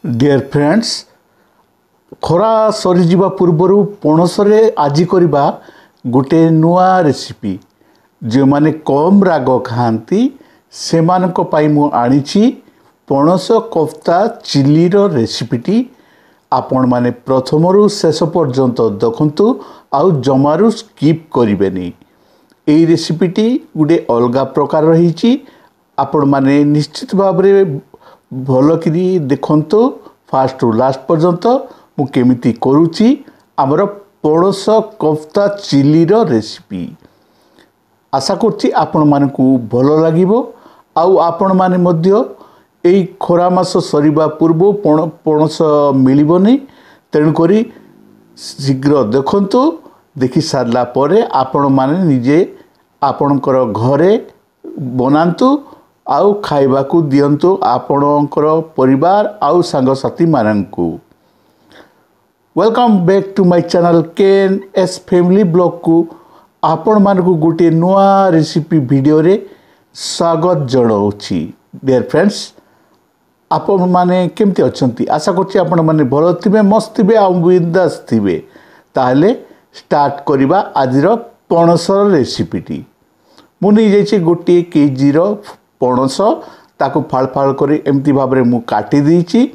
Dear friends खरा सरीजा पूर्वर पणसरे आज करवा गोटे नुआ रेसिपी जो माने कम राग खाती से आनी पणस कोफ्ता चिली रेसिपीटी आपण माने प्रथम रु शेष पर्यंत देखंतु आउ जमारू स्किप करें। यही रेसिपीटी गोटे अलग प्रकार रही आपण माने निश्चित भाव भल कि देखंतु फास्ट रु लास्ट पर्यंत मु केमिति करूची आमर पणस कोफ्ता चिली रेसिपी। आशा करछि आपण मानकु भल लागिबो आउ आपण माने मध्य एई खरा मास सरीबा पूर्व पणस मिलिबनी तेणुक शीघ्र देखंतु देखि सारला परे आपण माने निजे आपणकर घरे बनांतु आउ खाइबा को दियंतु आपणकर परिवार आउ सांगसाथी माननकु। Welcome back to my channel केन एस फैमिली ब्लॉग को आपण मानकु गोटे नुआ रेसिपी वीडियो रे स्वागत जणाउछि। डियर फ्रेंड्स आपण माने केमती अछंती आशा करछि आपण माने भलो थिबे मस्त थिबे आ बिंदास थिबे। ताहले स्टार्ट करिबा आजिर पणस रेसिपीटी। मु नै जाइछि गोटे केजी रो पणस ताकू फाड़ फाड़ कर एमती भाव में मुझे काटी देछि।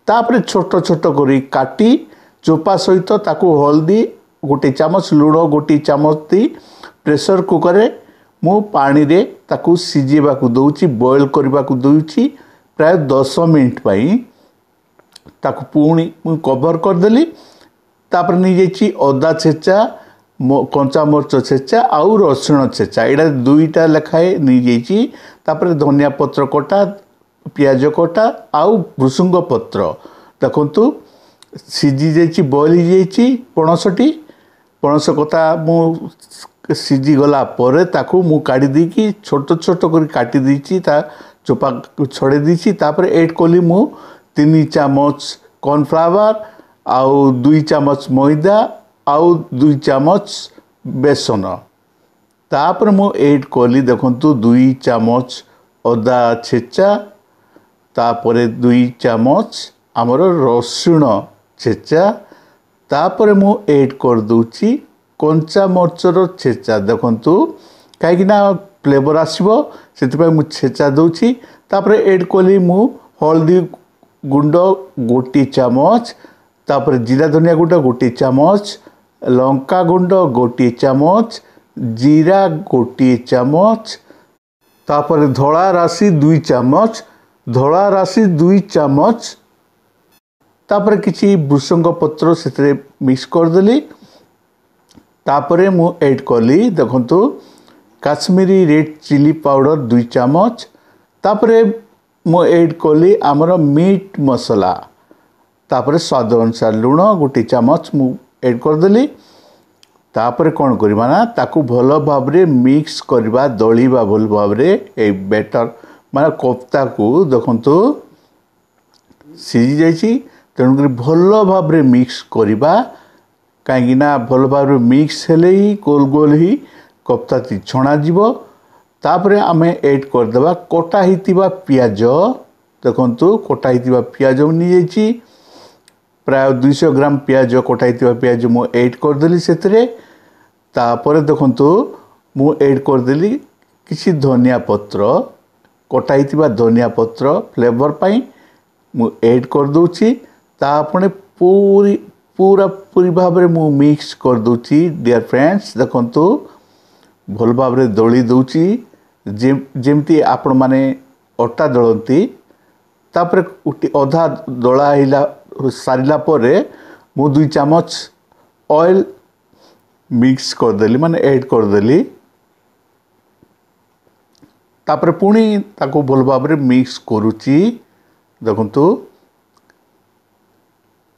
तापरे छोट छोट करी काटी चोपा सहित ताकू हल्दी गोटे चामच लुण गोटे चामच दी प्रेशर कुकर मु पानी रे ताकू सिझेबा को दउछि बॉयल करबा को दउछि प्राय 10 मिनिट पई ताकू पुणी मु कवर कर देली। तापर नै जाइछि अदा छेचा कंचा मरच छेचा आउ रसुण छेचा एटा दुईटा लेखाए नहीं जाइछि। तापर धनिया पत्र कटा पियाज कटा आउ भृसुंग पत्र देखंतु सिझी जाइछि बॉयल हो जाइछि। पणसटी पणस कथा मु सिझी गला परे ताकू मु काढी देकी छोट छोट कर काटी देछि ता चोपा छड़े देछि। तापर ऐड कली मु 3 चामच कॉर्नफ्लावर आउ 2 चामच मैदा आउ 2 चामच बेसन। तापर मु ऐड कली देखंतु 2 चामच अदा छेचा तापर 2 चामच आमर रसुण छेचा। तापर मु ऐड कर दूची कंचा मरचर छेचा देखंतु कहीं फ्लेवर आसीबो सेति मु छेचा दूची। तापर ऐड कली मु हल्दी गुंड गोटी चामच तापर जीरा धनिया गुंड गोटी चामच लंका गुंड गोटी चामच जीरा गोटी चामच तापर धड़ा राशि 2 चामच धड़ा राशि 2 चामच तापर किछि भृसंग पत्र से मिक्स कर देली। तापर मु ऐड कली देखंतु काश्मीरी रेड चिली पाउडर 2 चामच तापर मु ऐड कली आमर मीट मसला तापर स्वाद अनुसार लुण गोटी चामच मु ऐड कर देली। तापर कौन करबा ना ताकू भल भाव रे मिक्स करबा दळीबा भल भाव रे ए बैटर माने कोफ्ता को देखंतु सिझी जाइछि तेणुक भल भाव रे मिक्स करबा कहीं भल भाव रे मिक्स हेले ही गोल गोल ही कोफ्ता ती छणा जीवो। तापर आमे ऐड कर देबा कटा हितिबा पियाज देखंतु कटा हितिबा पियाज नि जाइछि प्राय 200 ग्राम पियाज कटा हितिबा पियाज मु ऐड कर देली सेतरे। तापर देखंतु मु ऐड कर देली किछि धनिया पत्र कटा हितिबा धनिया पत्र फ्लेवर पाई मु ऐड कर दोछि। तापणे पूरा पूरी भाव में मु मिक्स कर दोछि। डियर फ्रेंड्स देखंतु भल भाव में दली दोछि जेमती आपण माने अटा दलंती। तापर अधा दला हिला सारिला परे मु 2 चामच ऑयल मिक्स कर देली माने ऐड कर देली। तापर पुणी ताको भल भाव में मिक्स करूची देखंतु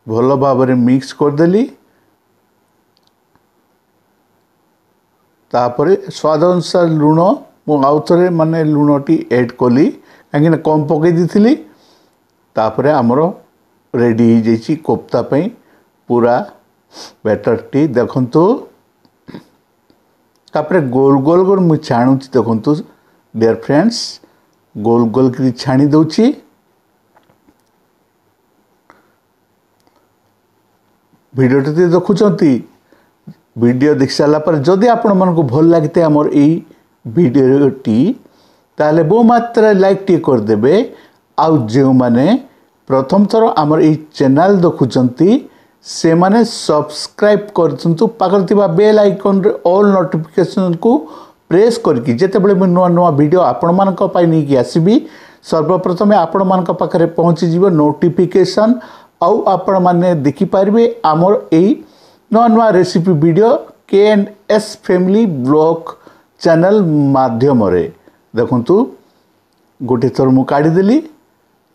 भल भाव में मिक्स कर देली। तापर स्वाद अनुसार लुण मु आउ थरे माने लुणटी ऐड कली कहीं कम पकई दी। तापर आमर रेडी हो जाइछि कोफ्ता पई पूरा बैटरटी देखंतु। तापर गोल गोल गोल मु छाणुछि देखंतु डियर फ्रेंड्स गोल गोल करी छाणी दउछि। भिडियोटी देखुंती वीडियो देख सारा पर जदि आपण मानक भल लगी आमर यही भिडियोटी ताले बहु मात्रा लाइक टी करदे आउ जो माने प्रथम थर आमर यही चैनल देखुंती से माने सब्सक्राइब करतु पाखर थिबा बेल आइकन रे ऑल नोटिफिकेशन को प्रेस करके जेतेबेले मैं नुआ नुआ वीडियो आपण मानक पाई नै कि आसीबी सर्वप्रथमे आपण मानक पाखरे पहुंची जीवो नोटिफिकेशन आउ आपण माने देखि पारबे आमर एई नुआ नुआ recipe video K&S family blog channel माध्यम रे देखंतु गोटे थर मु काढी देली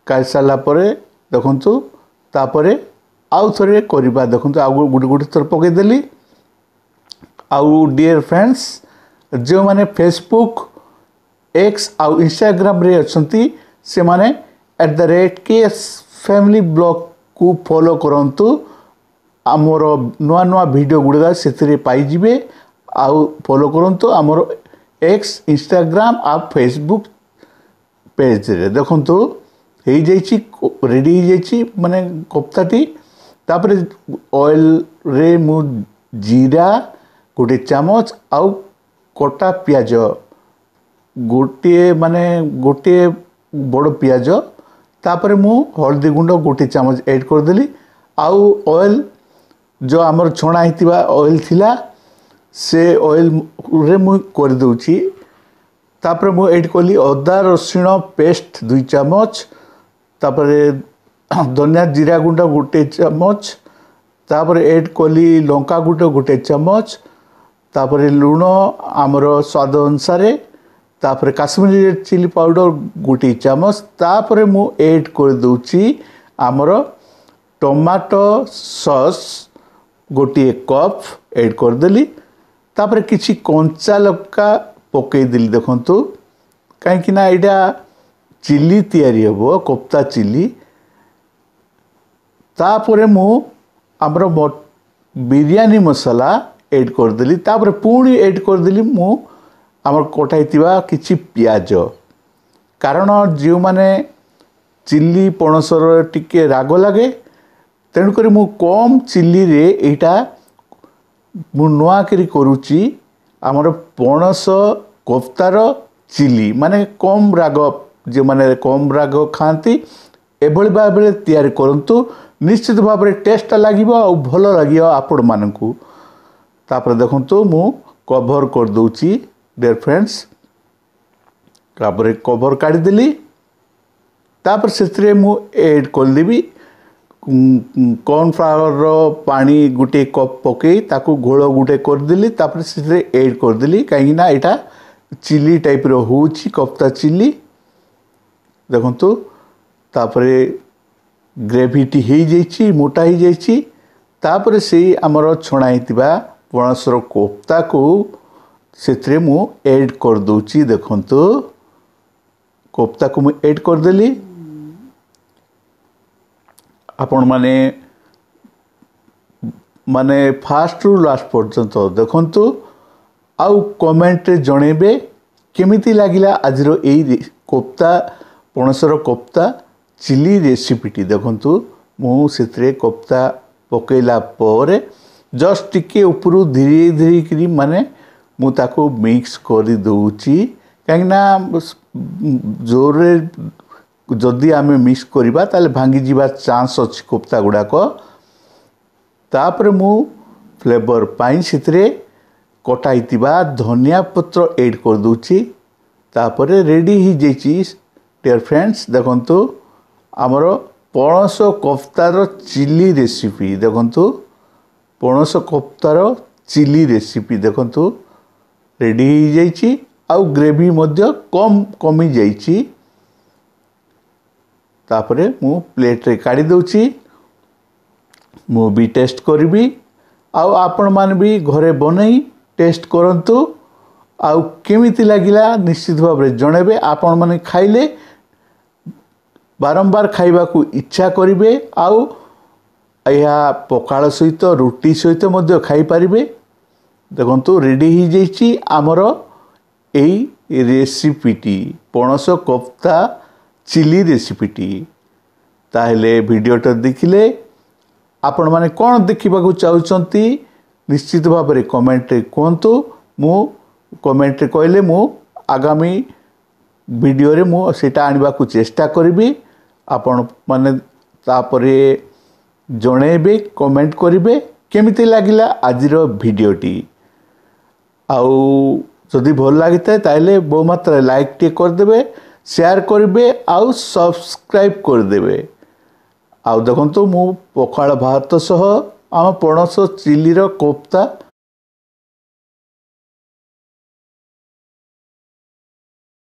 काढी साला परे देखंतु तापरे आउ थरे करिबा देखंतु आउ गोटे गोटे थर पके देली आउ डियर फ्रेंड्स जो माने फेसबुक एक्स आउ इंस्टाग्राम रे अछंती से माने @KS फैमिली ब्लॉग को फॉलो करंतु आमर नुआ नुआ वीडियो गुड़ा से पाई जिवे आउ फॉलो करंतु आमर एक्स इंस्टाग्राम आ फेसबुक पेज रे देखंतु हे जाइछि रेडी हे जाइछि माने कोफ्ताटी तापरे ऑयल रे मु जीरा गोटे चामच आउ कोटा पियाज गोटे माने गोटे बड़ पियाज तापरे मु हल्दी गुंड गोटे चामच ऐड कर देली आउ ऑयल जो आमर छणा हितिबा ऑयल थिला से ऑयल रे मु कर दउची तापरे मु ऐड करली अदा रसुण पेस्ट 2 चामच तापरे धनिया जीरा गुंड गोटे चामच तापरे ऐड करली लंका गुंड गोटे चामच तापरे लुण आमर स्वाद अनुसार तापरे काश्मीरी चिली पाउडर गोटे चामच तापरे मु ऐड कर दउची आमर टमाटो सॉस गोटे कप ऐड कर देली तापरे किछि कंचा लक्का पकई देली देखंतु काहे ना एटा चिली तयारी हबो कोफ्ता चिली तापरे मु आमर बिरयानी मसाला ऐड कर देली तापरे पुणी ऐड कर देली मु आमर कोटाइतिबा किछि पियाज कारण जो माने चिली पणसर टिके राग लागे तेणु करी मु कम चिली रे एटा मु नुआ करी करूची आमर पणस कोफ्तार चिली माने कम राग जे माने कम राग खाती एभली भाबरे तयारी करंतु निश्चित भाबरे टेस्ट लागिबो आ भलो लागियो आपण मानकू तापर देखंतु मु कवर कर दउची डियर फ्रेंड्स तापर कवर काढी देली तापर सेतरे मु ऐड कर देबी कॉर्न फ्लावर रो पानी गुटे कप पके ताकू घोल गुटे कर देली तापर सेतरे ऐड कर देली काहे ना एटा चिली टाइप रो होची कोफ्ता चिली देखंतु तापर ग्रेविटी हे जाइछि मोटा हे जाइछि तापर से हमर छणा हितिबा पणसर कोफ्ता को सेतरे मु ऐड कर दउची देखंतु कोफ्ता को मु ऐड कर देली आपण माने माने फास्ट रु लास्ट पर्यंत देखंतु आउ कमेंट रे जणेबे केमिति लागिला आजिरो एई कोफ्ता पणसर कोफ्ता चिली रेसिपीटी देखंतु मु सेतरे कोफ्ता पकेला परे जस्ट टिके ऊपर धीरे धीरे करी माने मु ताको मिक्स कर दउची काहेना जोरे जदि आमे मिक्स करिबा ताले भांगी जीवा चांस अछि कोफ्ता गुडाको तापर मु फ्लेवर पाई सेतरे कटाइतिबा धनिया पत्र ऐड कर दउची तापर रेडी ही जेची डियर फ्रेंड्स देखंतु आमर पणस कोफ्तार चिली रेसिपी देखंतु पणस कोफ्तार चिली रेसिपी देखंतु रेडी ही जाइछि आउ ग्रेवी मध्य कम कमी जाइछि तापरे मु प्लेट रे काढी दउछि मु भी टेस्ट करबी आउ आपण मान भी घरे बनई टेस्ट करंतु आउ केमिति लागिला निश्चित भाव रे जणेबे आपण माने खाइले बारंबार खाइबा को इच्छा करिवे आउ या पखाल सहित रुटी सहित मध्य खाई पारिबे देखंतु रेडी ही जाइछि आमर एई रेसिपीटी पणस कोफ्ता चिली रेसिपीटी ताहले वीडियोटा देखिले आपण माने कौन देखा चाहते निश्चित भाव में कमेंट कहतु मु कमेंट कहले मु आगामी वीडियो रे मु सेटा आनिबा को चेष्टा करिबी आपण माने तापरे जणेबे कमेंट करिवे केमिति लागिला आजिर वीडियोटी आउ जदि भल लगी था ताइले बहु मात्रा लाइक टे करदे शेयर करेंगे आउ सब्सक्राइब करदे आउ देखो मु पखाल भात सह आम पणस चिली कोफ्ता